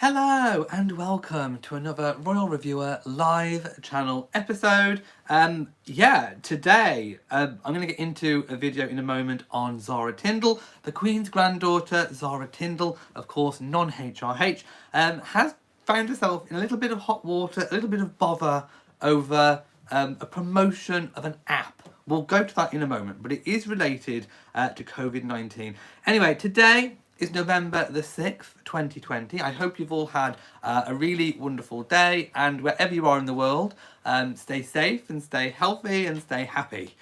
Hello and welcome to another Royal Reviewer live channel episode. Today I'm going to get into a video in a moment on Zara Tindall, the Queen's granddaughter. Zara Tindall, of course, non-HRH, has found herself in a little bit of hot water, a little bit of bother over a promotion of an app. We'll go to that in a moment, but it is related to COVID-19. Anyway, today is November the 6th, 2020. I hope you've all had a really wonderful day, and wherever you are in the world, stay safe and stay healthy and stay happy.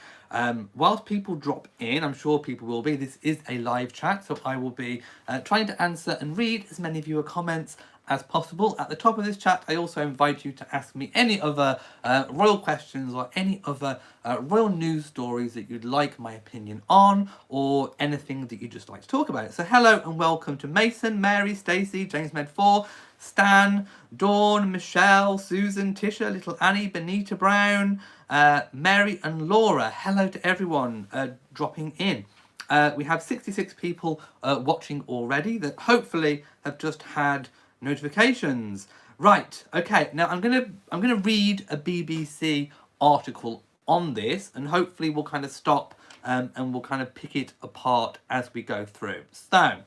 Whilst people drop in, I'm sure people will be, this is a live chat, so I will be trying to answer and read as many of your comments as possible. At the top of this chat, I also invite you to ask me any other royal questions or any other royal news stories that you'd like my opinion on, or anything that you'd just like to talk about. So hello and welcome to Mason, Mary, Stacey, James Med4, Stan, Dawn, Michelle, Susan, Tisha, Little Annie, Benita Brown, Mary and Laura. Hello to everyone dropping in. We have 66 people watching already that hopefully have just had notifications. Right, okay, now I'm gonna read a BBC article on this, and hopefully we'll kind of stop and we'll kind of pick it apart as we go through. So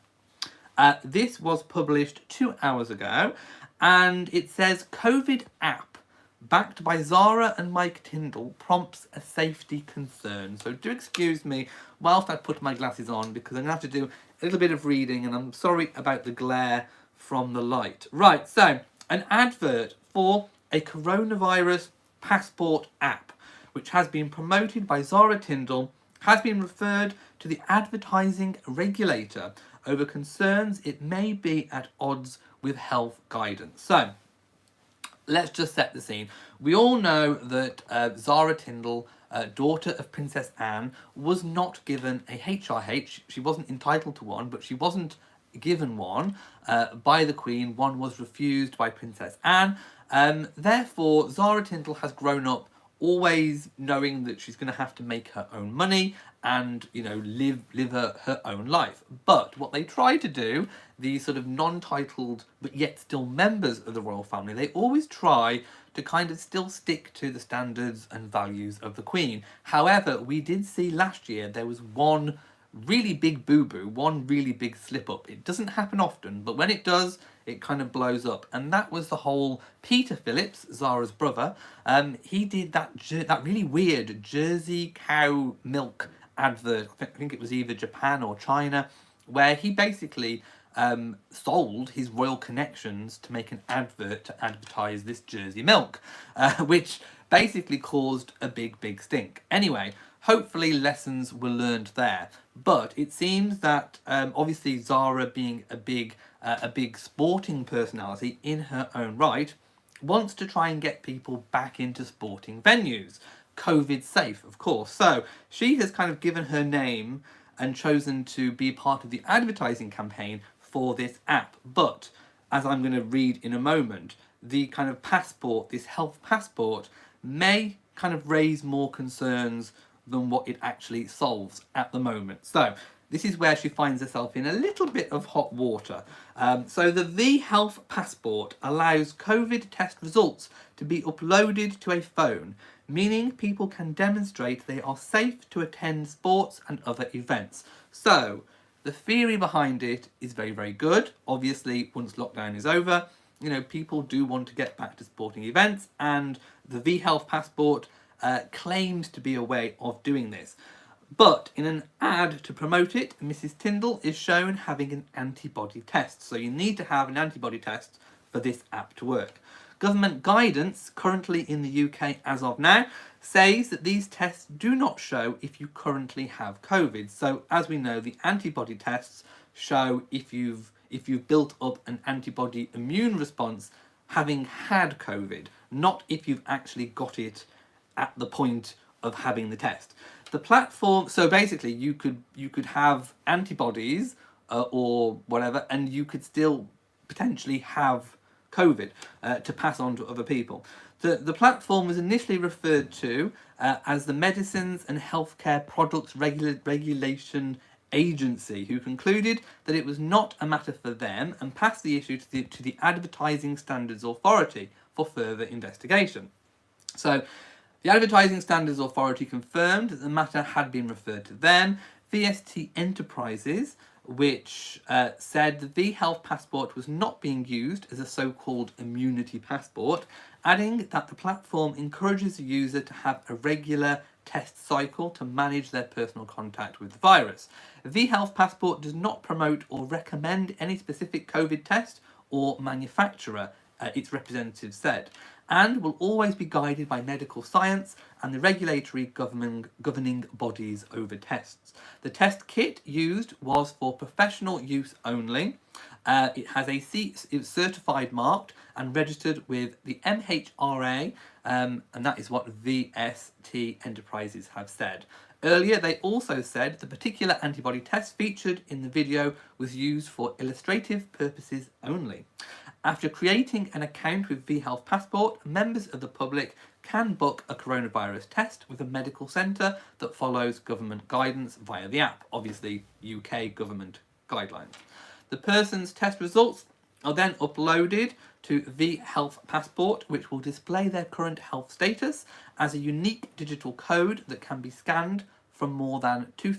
this was published 2 hours ago, and it says COVID app backed by Zara and Mike Tindall prompts a safety concern. So do excuse me whilst I put my glasses on, because I'm gonna have to do a little bit of reading, and I'm sorry about the glare from the light. Right, so an advert for a coronavirus passport app, which has been promoted by Zara Tindall, has been referred to the advertising regulator over concerns it may be at odds with health guidance. So let's just set the scene. We all know that Zara Tindall, daughter of Princess Anne, was not given a HRH. She wasn't entitled to one, but she wasn't given one by the Queen. One was refused by Princess Anne. Therefore, Zara Tindall has grown up always knowing that she's going to have to make her own money and, you know, live her own life. But what they try to do, these sort of non-titled but yet still members of the royal family, they always try to kind of still stick to the standards and values of the Queen. However, we did see last year there was one really big boo-boo, one really big slip-up. It doesn't happen often, but when it does, it kind of blows up. And that was the whole Peter Phillips, Zara's brother. He did that really weird Jersey cow milk advert. I think it was either Japan or China, where he basically sold his royal connections to make an advert to advertise this Jersey milk, which basically caused a big stink. Anyway, hopefully lessons were learned there. But it seems that obviously Zara, being a big sporting personality in her own right, wants to try and get people back into sporting venues. COVID safe, of course. So she has kind of given her name and chosen to be part of the advertising campaign for this app. But as I'm going to read in a moment, the kind of passport, this health passport, may kind of raise more concerns than what it actually solves at the moment. So this is where she finds herself in a little bit of hot water. So the V Health Passport allows COVID test results to be uploaded to a phone, meaning people can demonstrate they are safe to attend sports and other events. So the theory behind it is very good. Obviously, once lockdown is over, you know, people do want to get back to sporting events, and the V Health Passport claims to be a way of doing this. But in an ad to promote it, Mrs. Tindall is shown having an antibody test. So you need to have an antibody test for this app to work. Government guidance, currently in the UK as of now, says that these tests do not show if you currently have COVID. So as we know, the antibody tests show if you've built up an antibody immune response having had COVID, not if you've actually got it at the point of having the test. The platform, so basically you could have antibodies or whatever, and you could still potentially have COVID to pass on to other people. The platform was initially referred to as the Medicines and Healthcare Products Regulation Agency, who concluded that it was not a matter for them and passed the issue to the Advertising Standards Authority for further investigation. So the Advertising Standards Authority confirmed that the matter had been referred to them. VST Enterprises, which said the V-Health passport was not being used as a so-called immunity passport, adding that the platform encourages the user to have a regular test cycle to manage their personal contact with the virus. The V-Health passport does not promote or recommend any specific COVID test or manufacturer, its representative said, and will always be guided by medical science and the regulatory governing bodies over tests. The test kit used was for professional use only. It has it's certified, marked and registered with the MHRA, and that is what VST Enterprises have said. Earlier, they also said the particular antibody test featured in the video was used for illustrative purposes only. After creating an account with V-Health Passport, members of the public can book a coronavirus test with a medical centre that follows government guidance via the app, obviously UK government guidelines. The person's test results are then uploaded to V-Health Passport, which will display their current health status as a unique digital code that can be scanned from more than 2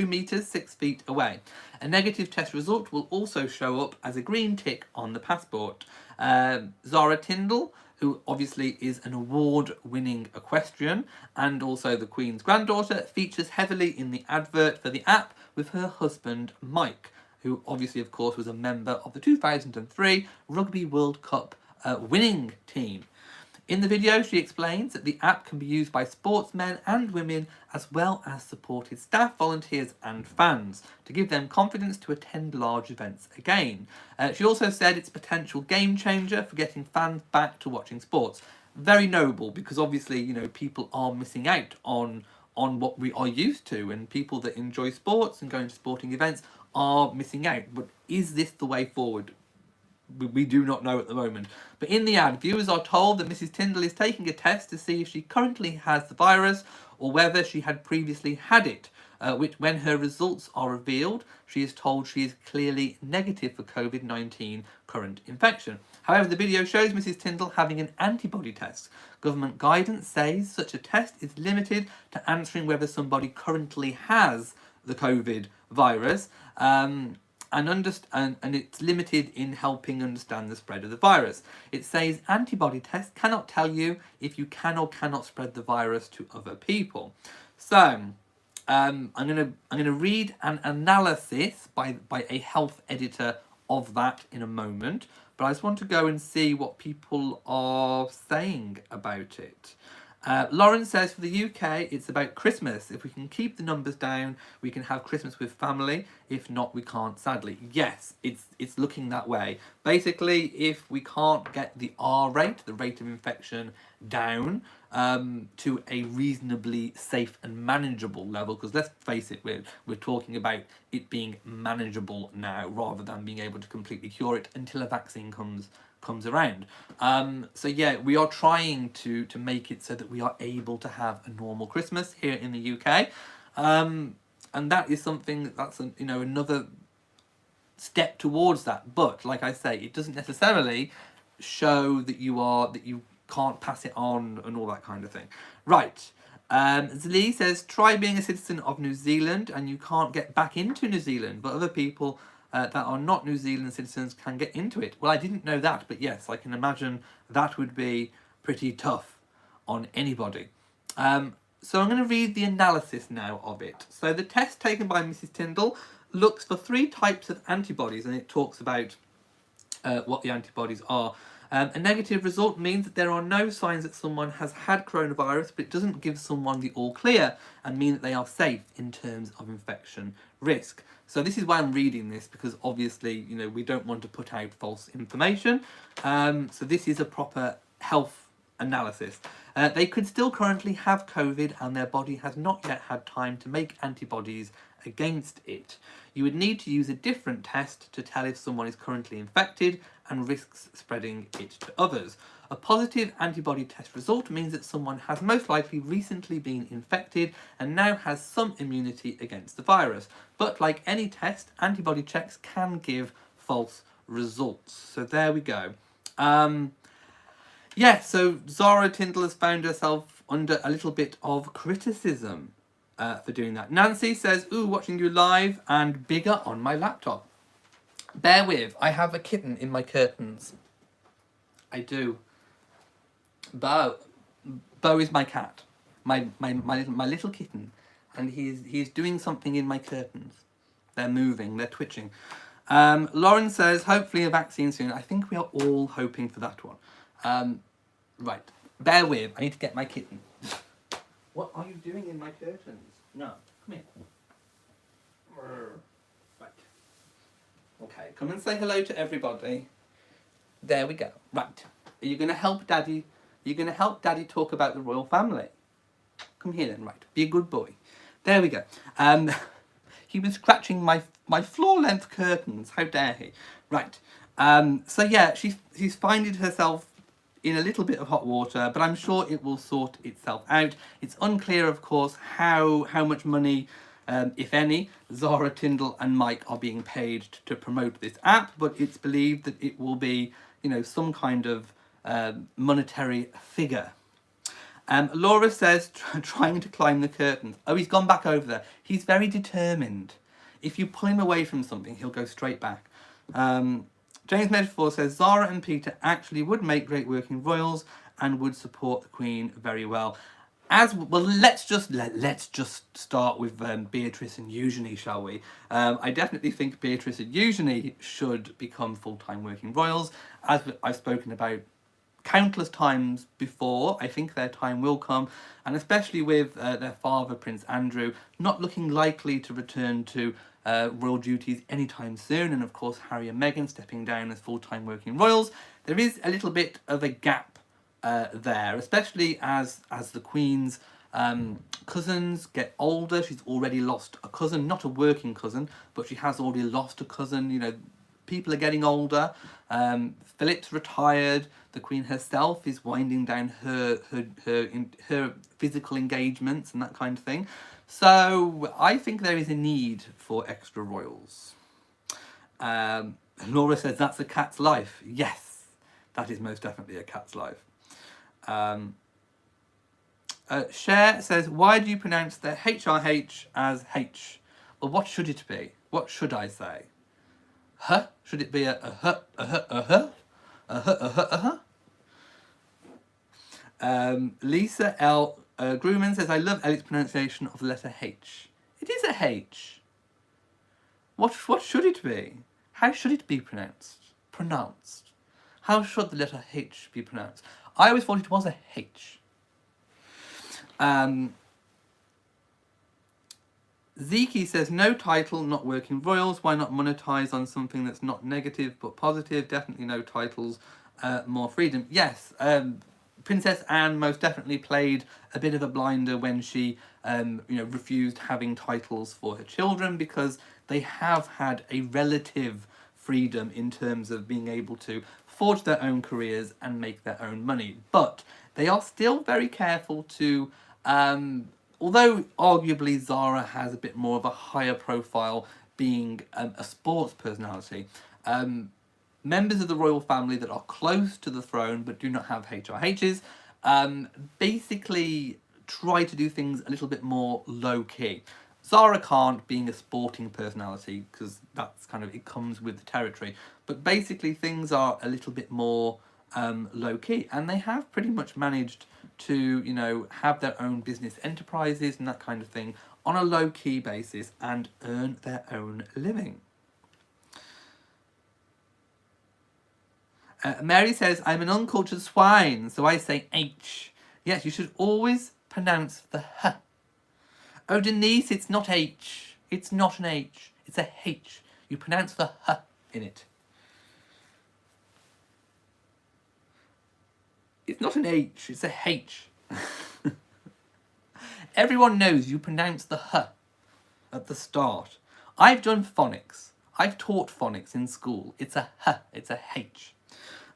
meters, 6 feet away. A negative test result will also show up as a green tick on the passport. Zara Tindall, who obviously is an award-winning equestrian and also the Queen's granddaughter, features heavily in the advert for the app with her husband Mike, who obviously, of course, was a member of the 2003 Rugby World Cup winning team. In the video, she explains that the app can be used by sportsmen and women, as well as supported staff, volunteers and fans, to give them confidence to attend large events again. She also said it's a potential game changer for getting fans back to watching sports. Very noble, because obviously, you know, people are missing out on what we are used to, and people that enjoy sports and going to sporting events are missing out. But is this the way forward? We do not know at the moment. But in the ad, viewers are told that Mrs. Tindall is taking a test to see if she currently has the virus or whether she had previously had it, which, when her results are revealed, she is told she is clearly negative for COVID-19 current infection. However, the video shows Mrs. Tindall having an antibody test. Government guidance says such a test is limited to answering whether somebody currently has the COVID virus, and it's limited in helping understand the spread of the virus. It says antibody tests cannot tell you if you can or cannot spread the virus to other people. So I'm gonna read an analysis by a health editor of that in a moment, but I just want to go and see what people are saying about it. Lauren says, for the UK, it's about Christmas. If we can keep the numbers down, we can have Christmas with family. If not, we can't, sadly. Yes, it's looking that way. Basically, if we can't get the R rate, the rate of infection, down to a reasonably safe and manageable level, because let's face it, we're talking about it being manageable now rather than being able to completely cure it until a vaccine comes around. So yeah, we are trying to make it so that we are able to have a normal Christmas here in the UK, and that is something that's another step towards that. But like I say, it doesn't necessarily show that you can't pass it on and all that kind of thing. Right. Zlee says, try being a citizen of New Zealand and you can't get back into New Zealand, but other people that are not New Zealand citizens can get into it. Well, I didn't know that, but yes, I can imagine that would be pretty tough on anybody. So I'm going to read the analysis now of it. So the test taken by Mrs. Tindall looks for 3 types of antibodies, and it talks about what the antibodies are. A negative result means that there are no signs that someone has had coronavirus, but it doesn't give someone the all clear and mean that they are safe in terms of infection risk. So this is why I'm reading this, because obviously, we don't want to put out false information. So this is a proper health analysis. They could still currently have COVID and their body has not yet had time to make antibodies against it. You would need to use a different test to tell if someone is currently infected and risks spreading it to others. A positive antibody test result means that someone has most likely recently been infected and now has some immunity against the virus. But like any test, antibody checks can give false results. So there we go. Yeah, so Zara Tindall has found herself under a little bit of criticism for doing that. Nancy says, ooh, watching you live and bigger on my laptop. Bear with, I have a kitten in my curtains. I do. Bo is my cat, my little kitten, and he's doing something in my curtains. They're moving, they're twitching. Lauren says, hopefully a vaccine soon. I think we are all hoping for that one. Right, bear with, I need to get my kitten. What are you doing in my curtains? No, come here. Right. Okay, come and say hello to everybody. There we go. Right. Are you going to help Daddy? Are you going to help Daddy talk about the royal family? Come here then, right. Be a good boy. There we go. He was scratching my floor-length curtains. How dare he? Right. So yeah, she's finding herself in a little bit of hot water, but I'm sure it will sort itself out. It's unclear, of course, how much money, if any, Zara Tindall and Mike are being paid to promote this app, but it's believed that it will be, you know, some kind of monetary figure. Laura says, trying to climb the curtains. Oh, he's gone back over there. He's very determined. If you pull him away from something, he'll go straight back. James Medford says, Zara and Peter actually would make great working royals and would support the Queen very well. As well, let's just start with Beatrice and Eugenie, shall we? I definitely think Beatrice and Eugenie should become full-time working royals. As I've spoken about countless times before, I think their time will come, and especially with their father, Prince Andrew, not looking likely to return to royal duties anytime soon, and of course Harry and Meghan stepping down as full-time working royals. There is a little bit of a gap there, especially as the Queen's cousins get older. She's already lost a cousin, not a working cousin, but she has already lost a cousin. You know, people are getting older. Philip's retired. The Queen herself is winding down her physical engagements and that kind of thing. So I think there is a need for extra royals. Laura says that's a cat's life. Yes, that is most definitely a cat's life. Cher says, why do you pronounce the HRH as H? Well, what should it be? What should I say? Huh? Should it be a huh, a huh, a huh? A huh, a huh, a huh? Lisa L. Grumman says, I love Elliot's pronunciation of the letter H. It is a H. What should it be? How should it be pronounced? How should the letter H be pronounced? I always thought it was a H. Zeke says, no title, not working royals. Why not monetize on something that's not negative but positive? Definitely no titles, more freedom. Yes, Princess Anne most definitely played a bit of a blinder when she refused having titles for her children, because they have had a relative freedom in terms of being able to forge their own careers and make their own money. But they are still very careful to, although arguably Zara has a bit more of a higher profile being a sports personality, members of the royal family that are close to the throne but do not have HRHs basically try to do things a little bit more low-key. Zara can't, being a sporting personality, because that's kind of, it comes with the territory. But basically things are a little bit more low-key, and they have pretty much managed to, you know, have their own business enterprises and that kind of thing on a low-key basis and earn their own living. Mary says, I'm an uncultured swine, so I say H. Yes, you should always pronounce the H. Oh, Denise, it's not H. It's not an H. It's a H. You pronounce the H in it. It's not an H. It's a H. Everyone knows you pronounce the H. at the start. I've done phonics. I've taught phonics in school. It's a H, it's a H.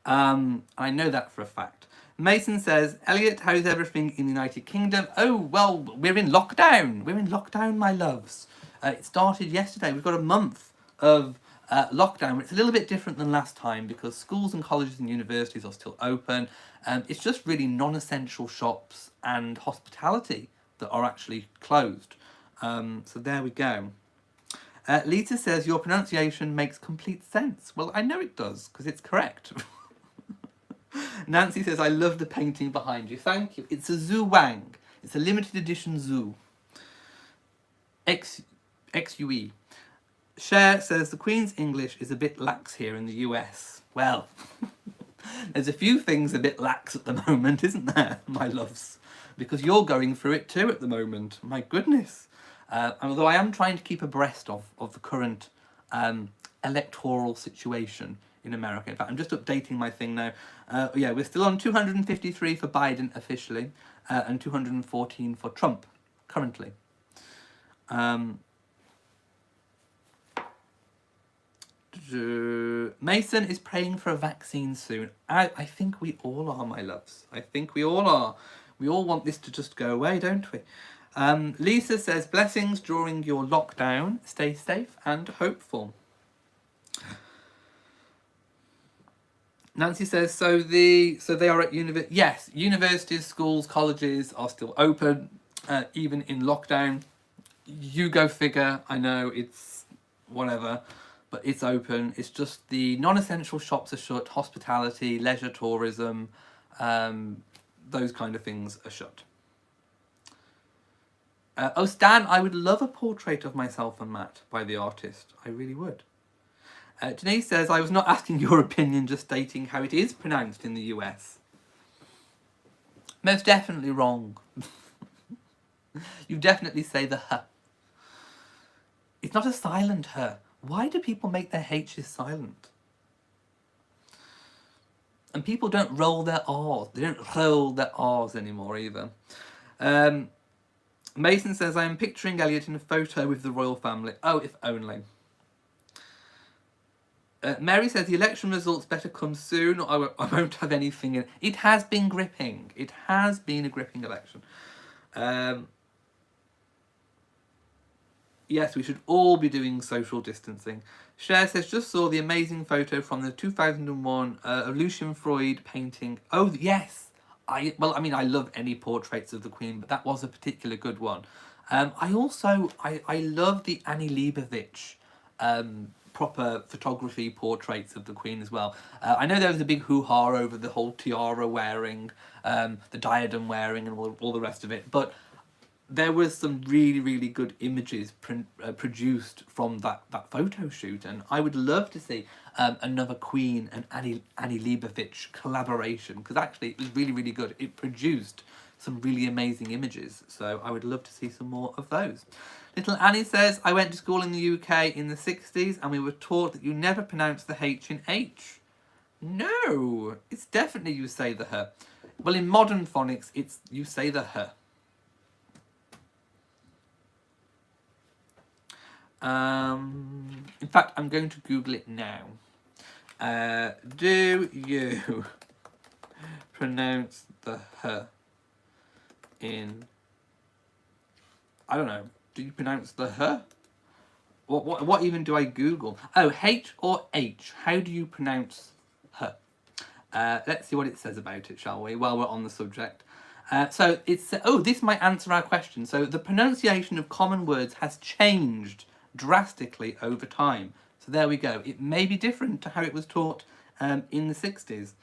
I know that for a fact. Mason says, Elliot, how's everything in the United Kingdom? Oh, well, we're in lockdown. We're in lockdown, my loves. It started yesterday. We've got a month of lockdown. It's a little bit different than last time because schools and colleges and universities are still open. It's just really non-essential shops and hospitality that are actually closed. So there we go. Lisa says, your pronunciation makes complete sense. Well, I know it does because it's correct. Nancy says, I love the painting behind you. Thank you. It's a Zhu Wang. It's a limited edition Zhu. XUE. Cher says, the Queen's English is a bit lax here in the US. Well, there's a few things a bit lax at the moment, isn't there, my loves? Because you're going through it too at the moment. My goodness. Although I am trying to keep abreast of the current electoral situation in America. In fact, I'm just updating my thing now. Yeah, we're still on 253 for Biden officially, and 214 for Trump currently. Mason is praying for a vaccine soon. I think we all are, my loves. I think we all are. We all want this to just go away, don't we? Lisa says, blessings during your lockdown. Stay safe and hopeful. Nancy says, so they are at university. Yes, universities, schools, colleges are still open, even in lockdown. You go figure. I know it's whatever, but it's open. It's just the non-essential shops are shut. Hospitality, leisure tourism, those kind of things are shut. Oh, Stan, I would love a portrait of myself and Matt by the artist. I really would. Denise says, I was not asking your opinion, just stating how it is pronounced in the US. Most definitely wrong. You definitely say the H. It's not a silent H. Why do people make their H's silent? And people don't roll their R's. They don't roll their R's anymore either. Mason says, I am picturing Elliot in a photo with the royal family. Oh, if only. Mary says, the election results better come soon or I won't have anything in. It has been gripping. It has been a gripping election. Yes, we should all be doing social distancing. Cher says, just saw the amazing photo from the 2001 Lucian Freud painting. Oh, yes. I love any portraits of the Queen, but that was a particular good one. I love the Annie Leibovitz proper photography portraits of the Queen as well. I know there was a big hoo-ha over the whole tiara wearing, the diadem wearing and all the rest of it, but there was some really, really good images produced from that photo shoot, and I would love to see another Queen and Annie Leibovitz collaboration, because actually it was really, really good. It produced some really amazing images, so I would love to see some more of those. Little Annie says, I went to school in the UK in the 60s and we were taught that you never pronounce the H in H. No, it's definitely you say the H. Well, in modern phonics, it's you say the H. In fact, I'm going to Google it now. Do you pronounce the H in... I don't know. Do you pronounce the H? What even do I Google? Oh, H or H. How do you pronounce H? Let's see what it says about it, shall we, while we're on the subject. So it's... Oh, this might answer our question. So the pronunciation of common words has changed drastically over time. So there we go. It may be different to how it was taught in the 60s.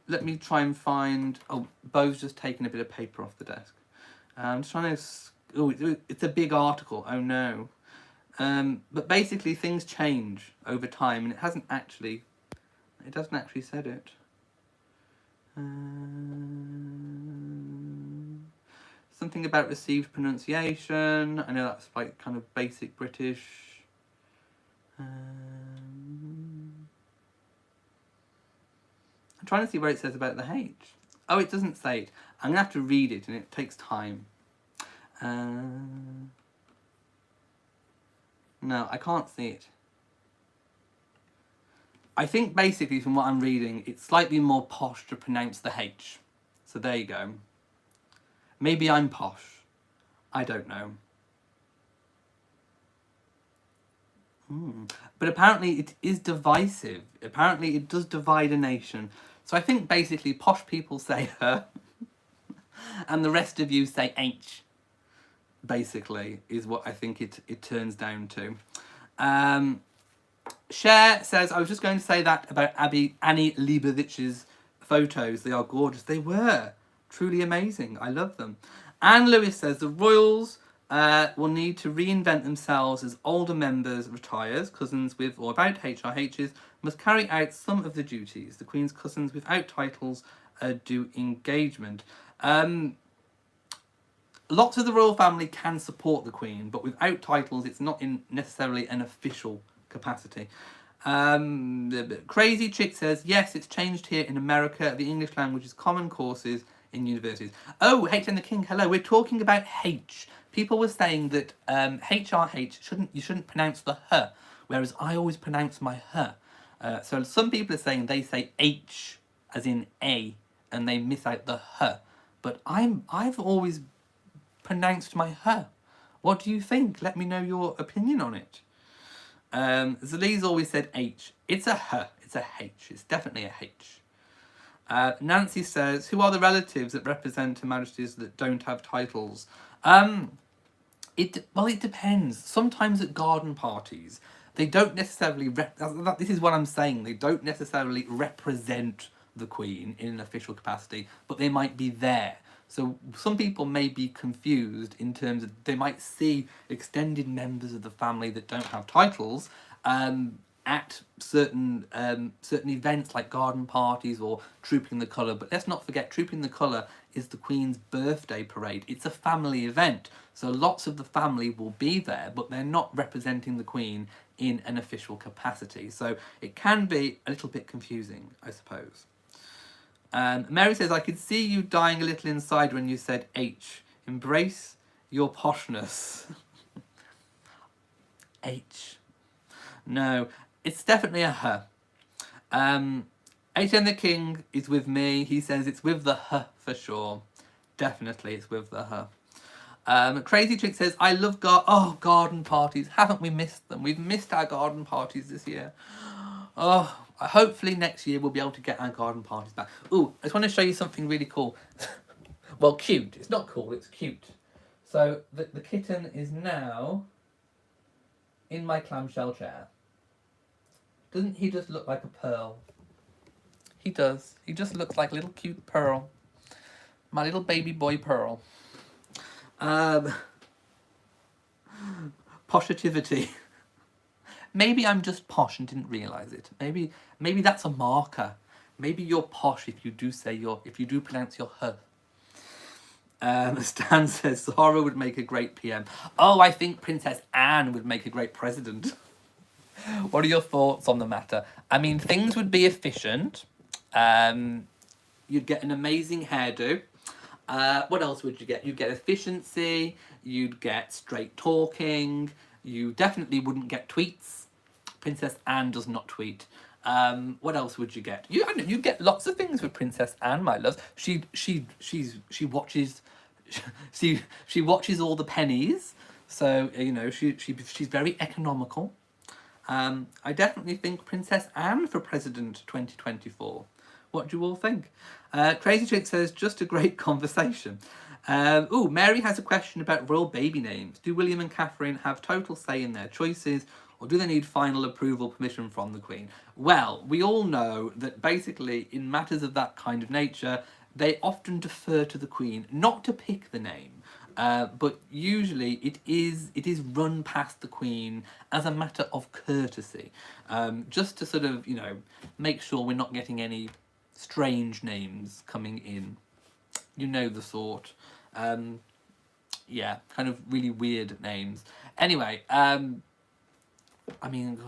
Let me try and find... Oh, Bo's just taken a bit of paper off the desk. I'm just trying to... Oh, it's a big article. Oh, no. But basically, things change over time, and it hasn't actually... It doesn't actually said it. Something about received pronunciation. I know that's like kind of basic British. I'm trying to see where it says about the H. Oh, it doesn't say it. I'm going to have to read it, and it takes time. No, I can't see it. I think basically from what I'm reading, it's slightly more posh to pronounce the H. So there you go. Maybe I'm posh. I don't know. But apparently it is divisive. Apparently it does divide a nation. So I think basically posh people say her and the rest of you say H. Basically is what I think it turns down to. Cher says, I was just going to say that about Annie Leibovich's photos. They are gorgeous. They were truly amazing. I love them. Anne Lewis says, the royals will need to reinvent themselves as older members retires. Cousins with or without HRHs must carry out some of the duties. The Queen's cousins without titles do engagement. Lots of the royal family can support the Queen, but without titles, it's not in necessarily an official capacity. Crazy Chick says, yes, it's changed here in America. The English language is common courses in universities. Oh, H and the King, hello. We're talking about H. People were saying that HRH, you shouldn't pronounce the H, whereas I always pronounce my H. So some people are saying they say H as in A, and they miss out the H. But I've always pronounced my H. What do you think? Let me know your opinion on it. Zalee's always said H. It's a H. It's a H. It's definitely a H. Nancy says, who are the relatives that represent Her Majesties that don't have titles? It depends. Sometimes at garden parties, they don't necessarily... this is what I'm saying. They don't necessarily represent the Queen in an official capacity, but they might be there. So some people may be confused in terms of they might see extended members of the family that don't have titles at certain events like garden parties or Trooping the Colour. But let's not forget, Trooping the Colour is the Queen's birthday parade. It's a family event. So lots of the family will be there, but they're not representing the Queen in an official capacity. So it can be a little bit confusing, I suppose. Mary says, I could see you dying a little inside when you said H. Embrace your poshness. H. No, it's definitely a her. H and the King is with me. He says it's with the her for sure. Definitely it's with the her. Crazy Chick says, I love garden parties. Haven't we missed them? We've missed our garden parties this year. Oh, hopefully next year we'll be able to get our garden parties back. Ooh, I just want to show you something really cool. Well, cute. It's not cool, it's cute. So the kitten is now in my clamshell chair. Doesn't he just look like a pearl? He does. He just looks like a little cute pearl. My little baby boy pearl. Positivity. Maybe I'm just posh and didn't realise it. Maybe that's a marker. Maybe you're posh if you do pronounce your H. Stan says Zara would make a great PM. Oh, I think Princess Anne would make a great president. What are your thoughts on the matter? I mean, things would be efficient. You'd get an amazing hairdo. What else would you get? You'd get efficiency. You'd get straight talking. You definitely wouldn't get tweets. Princess Anne does not tweet. What else would you get? You get lots of things with Princess Anne, my love. She watches she watches all the pennies. So she's very economical. I definitely think Princess Anne for President 2024. What do you all think? Crazy Chick says, just a great conversation. Mary has a question about royal baby names. Do William and Catherine have total say in their choices, or do they need final approval permission from the Queen? Well, we all know that basically in matters of that kind of nature, they often defer to the Queen, not to pick the name, but usually it is run past the Queen as a matter of courtesy, just to sort of, make sure we're not getting any strange names coming in. You know the sort. Yeah, kind of really weird names. Anyway, I mean,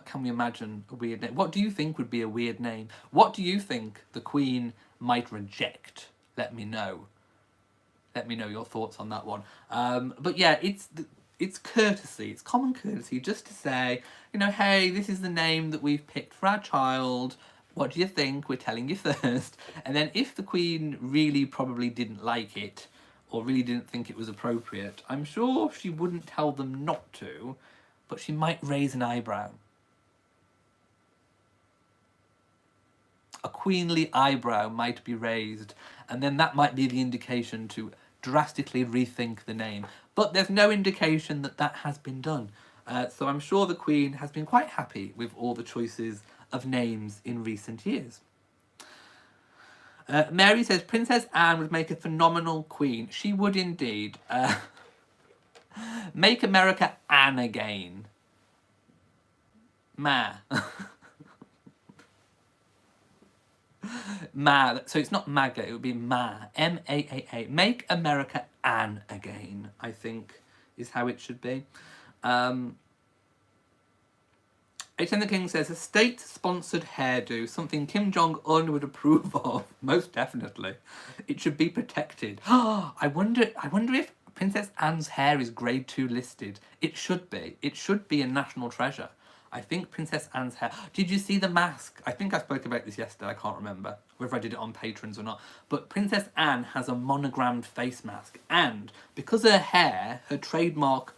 can we imagine a weird name? What do you think would be a weird name? What do you think the Queen might reject? Let me know. let me know your thoughts on that one. But yeah, it's courtesy, it's common courtesy just to say, you know, hey, this is the name that we've picked for our child. What do you think? We're telling you first. And then if the Queen really probably didn't like it, or really didn't think it was appropriate, I'm sure she wouldn't tell them not to, but she might raise an eyebrow. A queenly eyebrow might be raised, and then that might be the indication to drastically rethink the name. But there's no indication that that has been done. So I'm sure the Queen has been quite happy with all the choices of names in recent years. Mary says, Princess Anne would make a phenomenal queen. She would indeed. Make America Anne again. Ma. Ma. So it's not MAGA, it would be Ma. M-A-A-A. Make America Anne again, I think, is how it should be. H.M. the King says, a state-sponsored hairdo, something Kim Jong-un would approve of. Most definitely. It should be protected. I wonder if Princess Anne's hair is grade 2 listed. It should be. It should be a national treasure. I think Princess Anne's hair... Did you see the mask? I think I spoke about this yesterday. I can't remember whether I did it on Patrons or not. But Princess Anne has a monogrammed face mask. And because her hair, her trademark...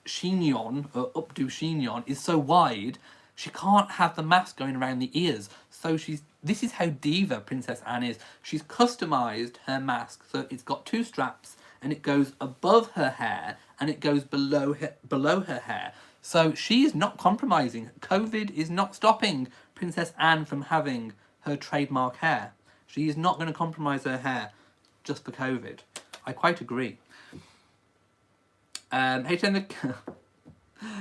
chignon, or updo chignon, is so wide, she can't have the mask going around the ears. So this is how diva Princess Anne is. She's customised her mask so it's got 2 straps and it goes above her hair and it goes below her hair. So she is not compromising. COVID is not stopping Princess Anne from having her trademark hair. She is not going to compromise her hair just for COVID. I quite agree.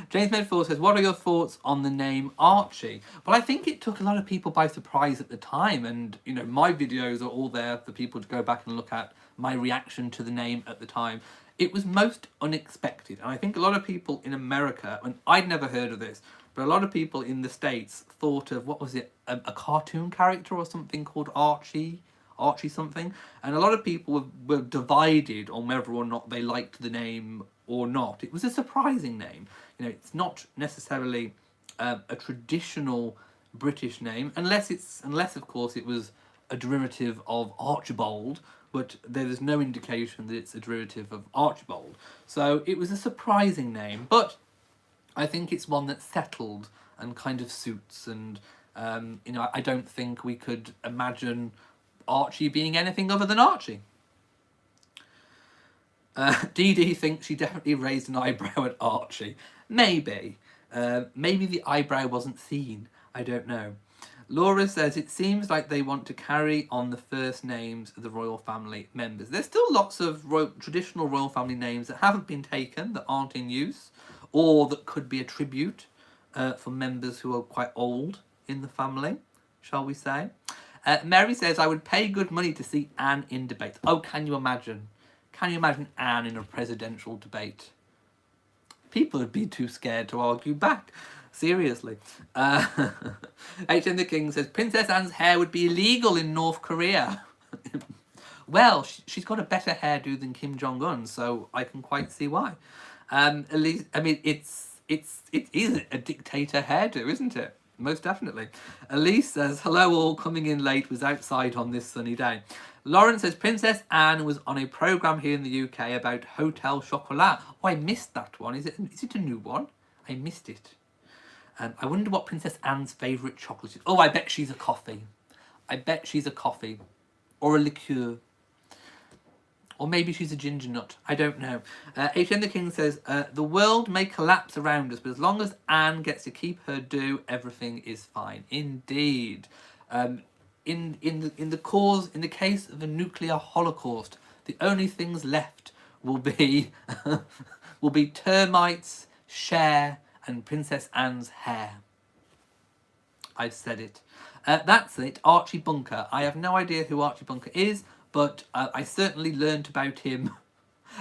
James Medford says, what are your thoughts on the name Archie? Well, I think it took a lot of people by surprise at the time, and you know, my videos are all there for people to go back and look at my reaction to the name at the time. It was most unexpected, and I think a lot of people in America, and I'd never heard of this, but a lot of people in the States thought of, what was it, a cartoon character or something called Archie something, and a lot of people were divided on whether or not they liked the name or not. It was a surprising name. You know, it's not necessarily a traditional British name, unless of course it was a derivative of Archibald, but there is no indication that it's a derivative of Archibald. So it was a surprising name, but I think it's one that settled and kind of suits, and you know, I don't think we could imagine Archie being anything other than Archie. Dee Dee thinks she definitely raised an eyebrow at Archie. Maybe. Maybe the eyebrow wasn't seen. I don't know. Laura says, it seems like they want to carry on the first names of the royal family members. There's still lots of traditional royal family names that haven't been taken, that aren't in use, or that could be a tribute for members who are quite old in the family, shall we say. Mary says, I would pay good money to see Anne in debate. Oh, can you imagine? Can you imagine Anne in a presidential debate? People would be too scared to argue back. Seriously. H.M. the King says, Princess Anne's hair would be illegal in North Korea. Well, she's got a better hairdo than Kim Jong-un, so I can quite see why. At least, I mean, it is a dictator hairdo, isn't it? Most definitely. Elise says, hello all, coming in late, was outside on this sunny day. Lauren says, Princess Anne was on a programme here in the UK about Hotel Chocolat. Oh, I missed that one. Is it a new one? I missed it. I wonder what Princess Anne's favourite chocolate is. Oh, I bet she's a coffee. I bet she's a coffee. Or a liqueur. Or maybe she's a ginger nut. I don't know. H.M. the King says, the world may collapse around us, but as long as Anne gets to keep her due, everything is fine. Indeed. In the case of a nuclear holocaust, the only things left will be termites, Cher, and Princess Anne's hair. I've said it. That's it. Archie Bunker. I have no idea who Archie Bunker is, but I certainly learnt about him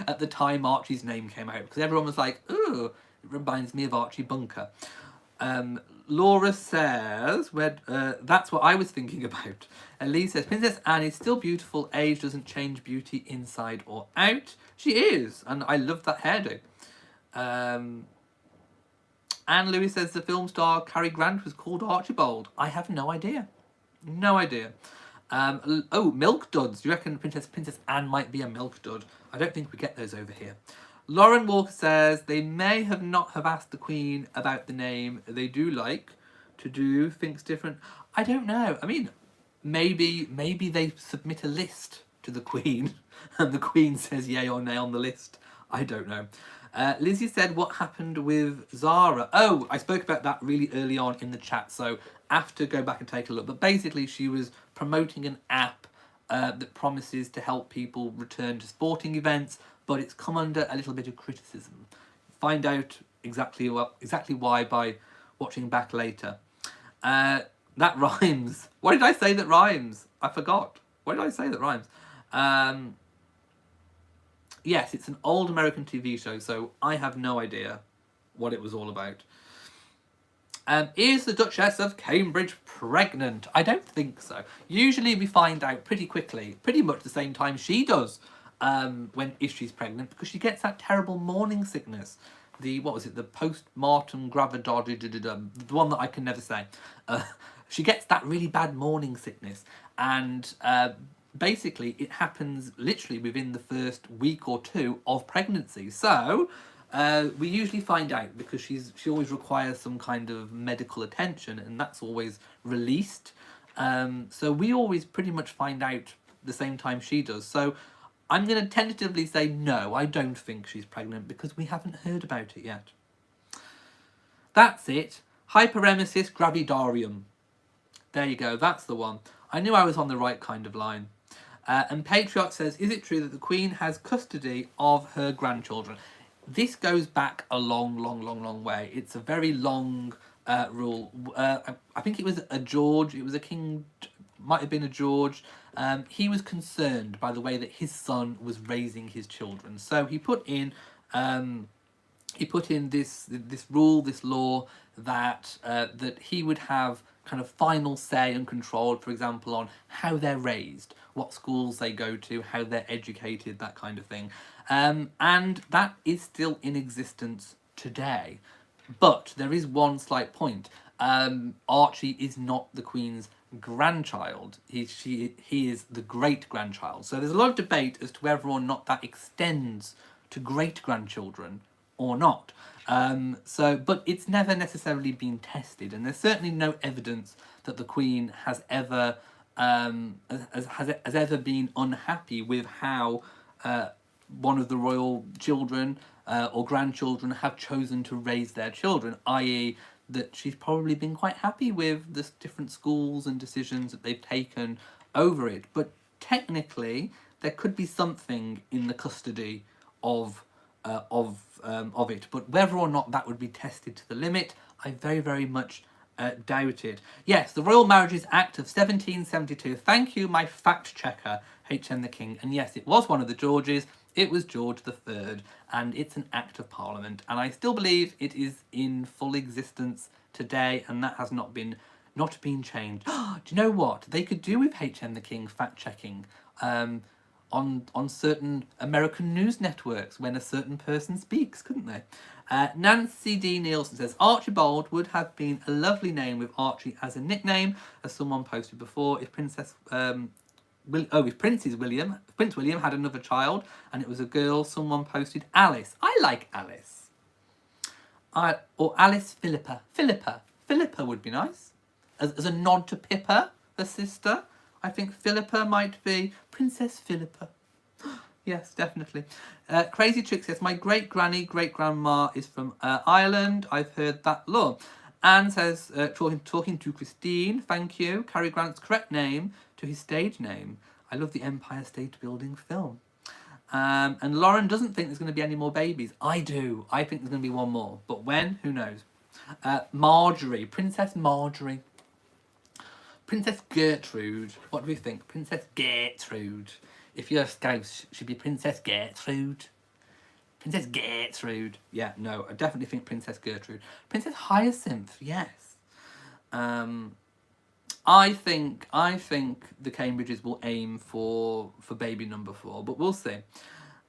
at the time Archie's name came out, because everyone was like, ooh, it reminds me of Archie Bunker. Laura says, that's what I was thinking about. Elise says, Princess Anne is still beautiful. Age doesn't change beauty inside or out. She is, and I love that hairdo. Anne Lewis says the film star Cary Grant was called Archibald. I have no idea. No idea. Milk duds. Do you reckon Princess Anne might be a milk dud? I don't think we get those over here. Lauren Walker says they may have not have asked the Queen about the name. They do like to do things different. I don't know. I mean, maybe they submit a list to the Queen and the Queen says yay or nay on the list. I don't know. Lizzie said, what happened with Zara? Oh, I spoke about that really early on in the chat, so I have to go back and take a look. But basically, she was promoting an app that promises to help people return to sporting events, but it's come under a little bit of criticism. Find out exactly why by watching back later. That rhymes. What did I say that rhymes? I forgot. What did I say that rhymes? Yes, it's an old American TV show, so I have no idea what it was all about. Is the Duchess of Cambridge pregnant? I don't think so. Usually we find out pretty quickly, pretty much the same time she does, if she's pregnant, because she gets that terrible morning sickness. The postpartum gravidae, the one that I can never say. She gets that really bad morning sickness, and basically it happens literally within the first week or two of pregnancy. So we usually find out because she always requires some kind of medical attention, and that's always released. So we always pretty much find out the same time she does. So I'm going to tentatively say no, I don't think she's pregnant because we haven't heard about it yet. That's it. Hyperemesis gravidarium. There you go, that's the one. I knew I was on the right kind of line. And Patriot says, is it true that the Queen has custody of her grandchildren? This goes back a long way. It's a very long rule. I think it was a George, it was a king, might have been a George. He was concerned by the way that his son was raising his children. So he put in this rule, this law, that he would have kind of final say and control, for example, on how they're raised, what schools they go to, how they're educated, that kind of thing. And that is still in existence today. But there is one slight point. Archie is not the Queen's grandchild. He is the great-grandchild. So there's a lot of debate as to whether or not that extends to great-grandchildren or not. But it's never necessarily been tested, and there's certainly no evidence that the Queen has ever has ever been unhappy with how one of the royal children or grandchildren have chosen to raise their children, i.e. that she's probably been quite happy with the different schools and decisions that they've taken over it. But technically, there could be something in the custody of it. But whether or not that would be tested to the limit, I very much doubt it. Yes, the Royal Marriages Act of 1772. Thank you, my fact checker, HM the King. And yes, it was one of the Georges. It was George III, and it's an Act of Parliament. And I still believe it is in full existence today, and that has not been changed. Do you know what they could do with HM the King fact checking? On certain American news networks when a certain person speaks, couldn't they? Nancy D. Nielsen says, Archibald would have been a lovely name with Archie as a nickname, as someone posted before. If Prince William had another child and it was a girl, someone posted Alice. I like Alice. Or Alice Philippa. Philippa would be nice. As a nod to Pippa, her sister. I think Philippa might be Princess Philippa. Yes, definitely. Crazy Chick says, my great-grandma is from Ireland. I've heard that law. Anne says, talking to Christine, thank you. Cary Grant's correct name to his stage name. I love the Empire State Building film. And Lauren doesn't think there's going to be any more babies. I do. I think there's going to be one more. But when? Who knows? Marjorie. Princess Marjorie. Princess Gertrude. What do we think? Princess Gertrude. If you're a Scouse, should be Princess Gertrude. Princess Gertrude. Yeah, no, I definitely think Princess Gertrude. Princess Hyacinth, yes. I think the Cambridges will aim for baby number 4, but we'll see.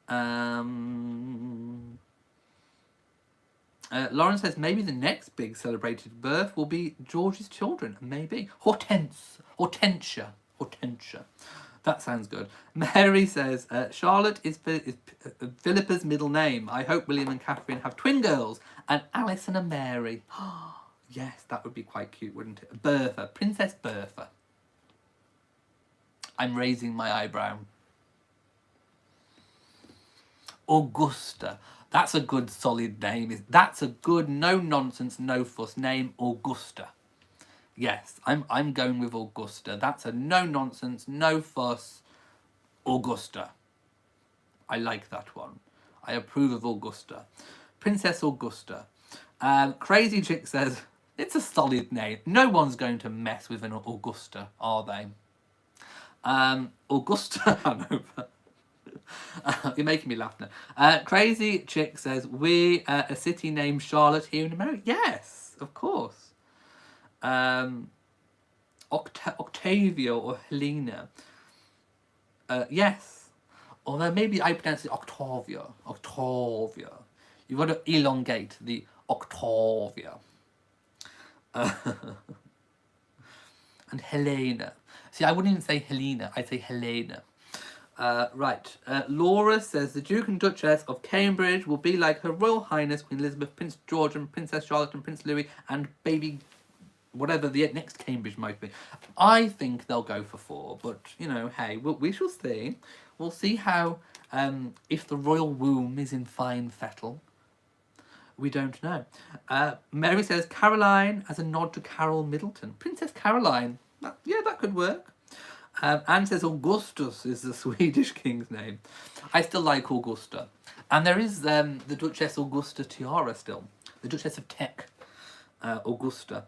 Lauren says maybe the next big celebrated birth will be George's children. Maybe Hortensia. That sounds good. Mary says Charlotte is Philippa's middle name. I hope William and Catherine have twin girls, and Alice and a Mary. Yes, that would be quite cute, wouldn't it? Bertha, Princess Bertha. I'm raising my eyebrow. Augusta. That's a good solid name. That's a good no nonsense, no fuss name, Augusta. Yes, I'm going with Augusta. That's a no nonsense, no fuss, Augusta. I like that one. I approve of Augusta. Princess Augusta. Crazy Chick says, it's a solid name. No one's going to mess with an Augusta, are they? Augusta Hanover. You're making me laugh now. Crazy Chick says, we a city named Charlotte here in America. Yes, of course. Octavia or Helena. Yes. Although maybe I pronounce it Octavia. Octavia. You've got to elongate the Octavia. And Helena. See, I wouldn't even say Helena. I'd say Helena. Right. Laura says the Duke and Duchess of Cambridge will be like Her Royal Highness Queen Elizabeth, Prince George and Princess Charlotte and Prince Louis and baby whatever the next Cambridge might be. I think they'll go for 4, but, you know, hey, we shall see. We'll see how, if the royal womb is in fine fettle. We don't know. Mary says Caroline as a nod to Carol Middleton. Princess Caroline. Yeah, that could work. Anne says Augustus is the Swedish king's name. I still like Augusta. And there is the Duchess Augusta tiara still. The Duchess of Teck, Augusta.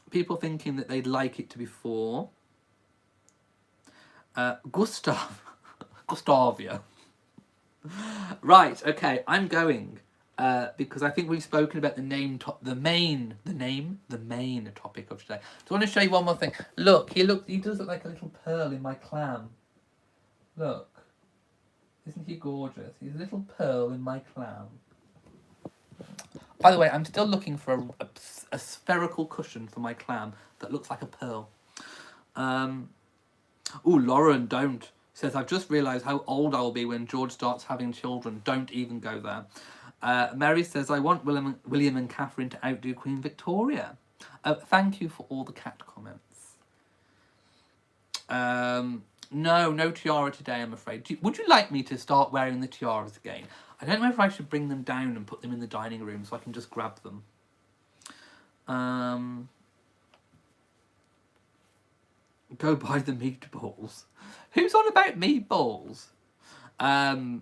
People thinking that they'd like it to be 4. Gustavia. Right, okay, I'm going because I think we've spoken about the main topic of today. So I want to show you one more thing. Look, he does look like a little pearl in my clam. Look, isn't he gorgeous? He's a little pearl in my clam. By the way, I'm still looking for a spherical cushion for my clam that looks like a pearl. Oh, Lauren, don't. Says, I've just realised how old I'll be when George starts having children. Don't even go there. Mary says, I want William and Catherine to outdo Queen Victoria. Thank you for all the cat comments. No tiara today, I'm afraid. Would you like me to start wearing the tiaras again? I don't know if I should bring them down and put them in the dining room so I can just grab them. Go buy the meatballs. Who's on about meatballs? No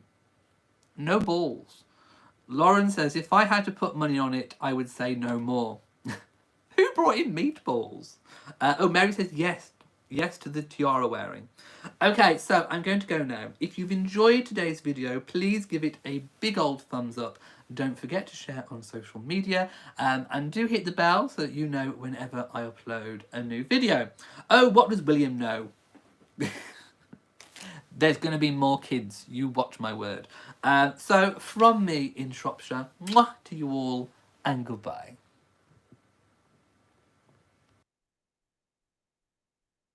balls. Lauren says, if I had to put money on it, I would say no more. Who brought in meatballs? Mary says yes. Yes to the tiara wearing. Okay, so I'm going to go now. If you've enjoyed today's video, please give it a big old thumbs up. Don't forget to share on social media. And do hit the bell so that you know whenever I upload a new video. Oh, what does William know? There's going to be more kids. You watch my word. So from me in Shropshire, mwah to you all and goodbye.